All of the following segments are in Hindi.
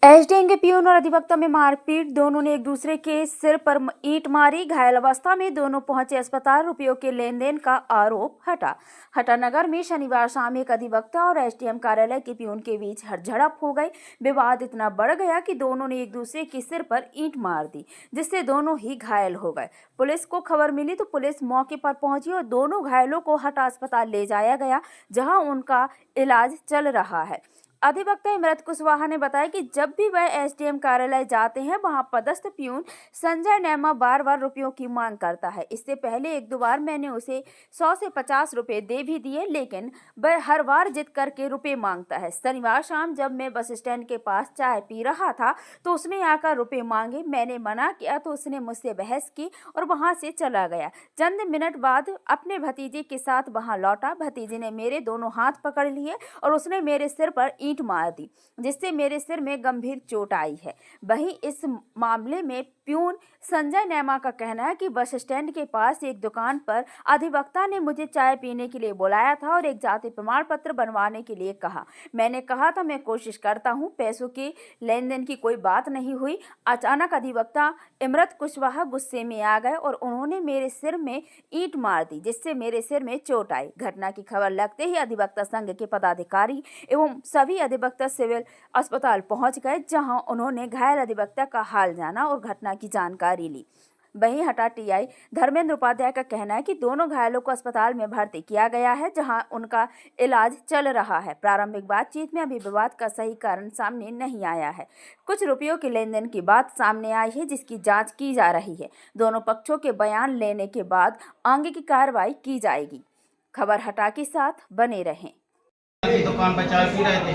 एसडीएम के पियून और अधिवक्ता में मारपीट, दोनों ने एक दूसरे के सिर पर ईंट मारी। घायल अवस्था में दोनों पहुंचे अस्पताल। रुपयों के लेन देन का आरोप हटा नगर में शनिवार शाम एक अधिवक्ता और एसडीएम कार्यालय के पियून के बीच झड़प हो गई। विवाद इतना बढ़ गया कि दोनों ने एक दूसरे के सिर पर ईंट मार दी, जिससे दोनों ही घायल हो गए। पुलिस को खबर मिली तो पुलिस मौके पर पहुंची और दोनों घायलों को हटा अस्पताल ले जाया गया, जहां उनका इलाज चल रहा है। अधिवक्ता इमरत कुशवाहा ने बताया कि जब भी वह एसडीएम कार्यालय जाते हैं, वहां पदस्थ पियून संजय नैमा बार-बार रुपयों की मांग करता है। इससे पहले एक दो बार मैंने उसे 100 से 50 रुपए दे भी दिए, लेकिन वह हर बार जिद करके रुपए मांगता है। शनिवार शाम जब मैं बस स्टैंड के पास चाय पी रहा था तो उसने आकर रुपए मांगे। मैंने मना किया तो उसने मुझसे बहस की और वहां से चला गया। चंद मिनट बाद अपने भतीजे के साथ वहां लौटा। भतीजे ने मेरे दोनों हाथ पकड़ लिए और उसने मेरे सिर पर ईंट मार दी, जिससे मेरे सिर में गंभीर चोट आई है। वहीं इस मामले में पियून संजय नैमा का कहना है कि बस स्टैंड के पास एक दुकान पर अधिवक्ता ने मुझे चाय पीने के लिए बुलाया था और एक जाति प्रमाण पत्र बनवाने के लिए कहा। मैंने कहा था मैं कोशिश करता हूं, पैसों के लेन देन की कोई बात नहीं हुई। अचानक अधिवक्ता इमरत कुशवाहा गुस्से में आ गए और उन्होंने मेरे सिर में ईंट मार दी, जिससे मेरे सिर में चोट आई। घटना की खबर लगते ही अधिवक्ता संघ के पदाधिकारी एवं सभी अधिवक्ता सिविल अस्पताल पहुंच गए, जहां उन्होंने घायल अधिवक्ता का हाल जाना और घटना की जानकारी ली। वहीं हटा टीआई धर्मेंद्र उपाध्याय का कहना है कि दोनों घायलों को अस्पताल में भर्ती किया गया है, जहां उनका इलाज चल रहा है। प्रारंभिक बातचीत में अभी विवाद का सही कारण सामने नहीं आया है। कुछ रुपयों के लेन देन की बात सामने आई है, जिसकी जांच की जा रही है। दोनों पक्षों के बयान लेने के बाद आगे की कार्रवाई की जाएगी। खबर हटा के साथ बने रहें। दुकान पर चाय पी रहे थे।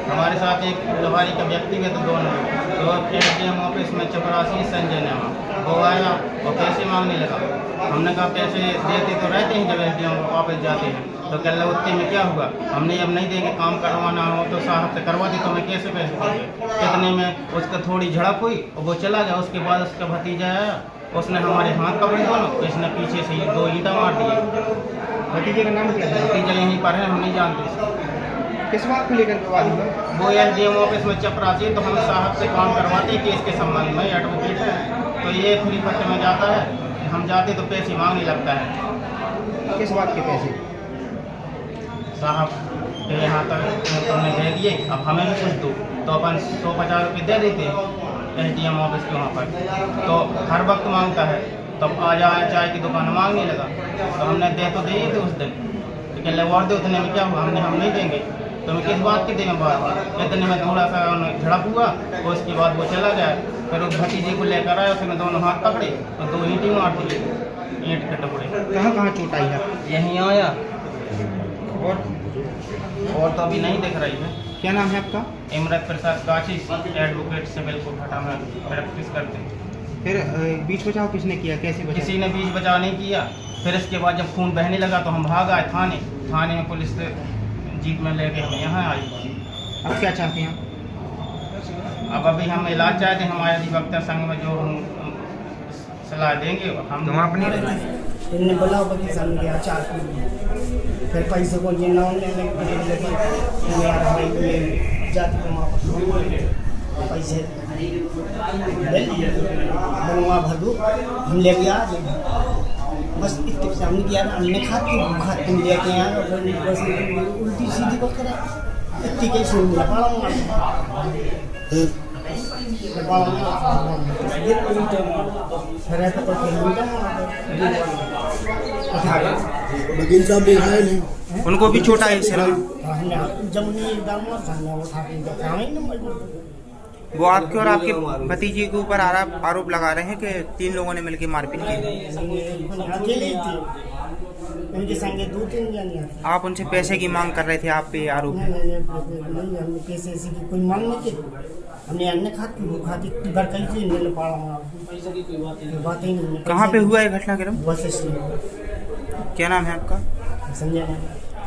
हमारे साथ एक लोहारी का व्यक्ति में तो दोनों तो एसडीएम ऑफिस में चपरासी संजय नैमा वो आया और पैसे मांगने लगा। हमने कहा पैसे देते तो रहते हैं जब एसडीएम ऑफिस जाते हैं, तो कह रहे उतने में क्या हुआ, हमने अब नहीं देंगे, काम करवाना हो तो साहब से करवा दी, तो मैं कैसे पैसे देंगे। कितने में उसका थोड़ी झड़प हुई और वो चला गया। उसके बाद उसका भतीजा आया, उसने हमारे हाथ पकड़े दोनों, इसने पीछे से 2 ईंटा मार दिए। भतीजे का नाम क्या है? भतीजा यहीं पर है, हम नहीं जानते। किस बात को लेकर विवाद हुआ? वो एसडीएम ऑफिस में चपरासी, तो हम साहब से काम करवाते हैं केस के संबंध में, एडवोकेट है, तो ये फ्री पट्टे में जाता है। हम जाते तो पैसे मांगने लगता है। किस बात के पैसे? साहब के यहाँ तक तुमने दे दिए, अब हमें भी कुछ दो, तो अपन 150 रुपये दे देते हैं एसडीएम ऑफिस के वहाँ पर। तो हर वक्त मांगता है, तब आ जाए चाय की दुकान मांगने लगा, तो हमने दे तो दिए थे उस दिन, तो कह और दे, उतने में क्या हुआ, हम नहीं देंगे, तो मैं किस बात की देंगे बात। इतने में थोड़ा सा झड़प हुआ और उसके बाद वो चला गया। फिर उस भतीजे को लेकर आया, उसने दोनों हाथ पकड़े और 2 ईंटें मार दिए, ईंट के टुकड़े। कहाँ चोट आई है? यहीं आया और तो अभी नहीं दिख रही है। क्या नाम है आपका? इमरत प्रसाद काची, एडवोकेट सिविल कोर्ट हटा में प्रैक्टिस करते हैं। फिर बीच बचाव किसने किया, कैसे बचाव? किसी ने बीच बचाव नहीं किया। फिर इसके बाद जब खून बहने लगा तो हम भाग आए थाने में पुलिस जीप में लेके हम यहाँ आई। अब क्या चाहते हैं? अब अभी हम इलाज चाहते हैं, हमारे अधिवक्ता संघ में जो हम सलाह देंगे हम तो वहाँ अपनी इन्हें बोला वकील साहब ने गया 4 फिर पैसे को ये नाम लेने ये जाति को पैसे बनवा भर दो, हम ले गया बस इतने से हमने किया। हमने खा तुम लेके आए और बस उल्टी सीधी बात करा, इतनी कैसे मिला उनको भी छोटा है सिर। वो आपके और आपके भतीजे के ऊपर आरोप लगा रहे हैं कि 3 लोगों ने मिलकर मारपीट की। अकेले थे, उनके संगे 2-3 जन। आप उनसे पैसे की मांग कर रहे थे, आप पे आरोप है। हमने पैसे ऐसी की कोई मांग नहीं की, हमने अन्य खाती घर कहीं मिल पा बात ही नहीं। कहाँ पे हुआ है घटनाक्रम? Bus stand. क्या नाम है आपका? संजय।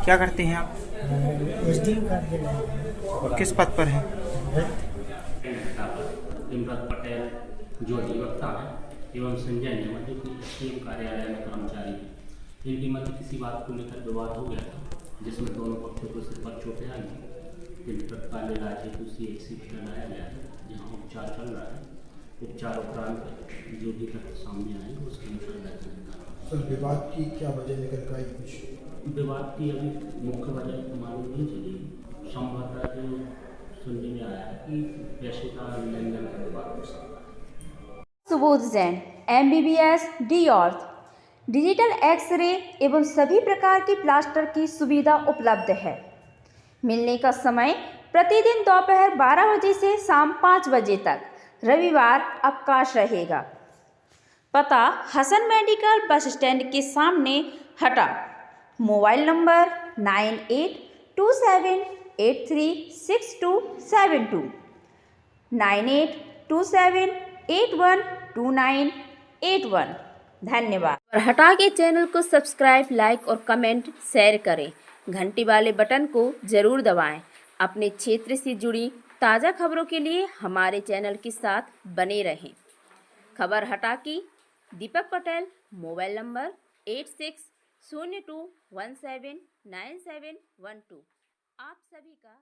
क्या करते हैं आप? एसडीएम कार्यालय। किस पद पर है? इमरत पटेल जो अधिवक्ता है एवं संजय नैमा जो कि एसडीएम कार्यालय में कर्मचारी है, इनकी मध्य किसी बात को लेकर विवाद हो गया था, जिसमें दोनों पक्षों को सिर पर चोटें आई। जिन तत्काल इलाज हेतु CHC में लाया गया है, जहाँ उपचार चल रहा है। उपचार उपरांत जो भी तथ्य सामने आए उसके अनुसार इलाज करेंगे। सर विवाद की क्या वजह निकल कर आई कुछ? विवाद की अभी मुख्य वजह मालूम नहीं चली। संभवतः जो सुनने में आया है कि पैसे का लेन देन का विवाद हो सकता है। Subodh Jain, MBBS D orth, digital x ray एवं सभी प्रकार की प्लास्टर की सुविधा उपलब्ध है। मिलने का समय प्रतिदिन दोपहर 12 बजे से शाम 5 बजे तक, रविवार अवकाश रहेगा। पता हसन मेडिकल बस स्टैंड के सामने हटा। Mobile number 9827836272 9827812981। धन्यवाद। और हटा के चैनल को सब्सक्राइब, लाइक और कमेंट शेयर करें। घंटी वाले बटन को जरूर दबाएं। अपने क्षेत्र से जुड़ी ताज़ा खबरों के लिए हमारे चैनल के साथ बने रहें। खबर हटा की दीपक पटेल, मोबाइल नंबर 8602179712। आप सभी का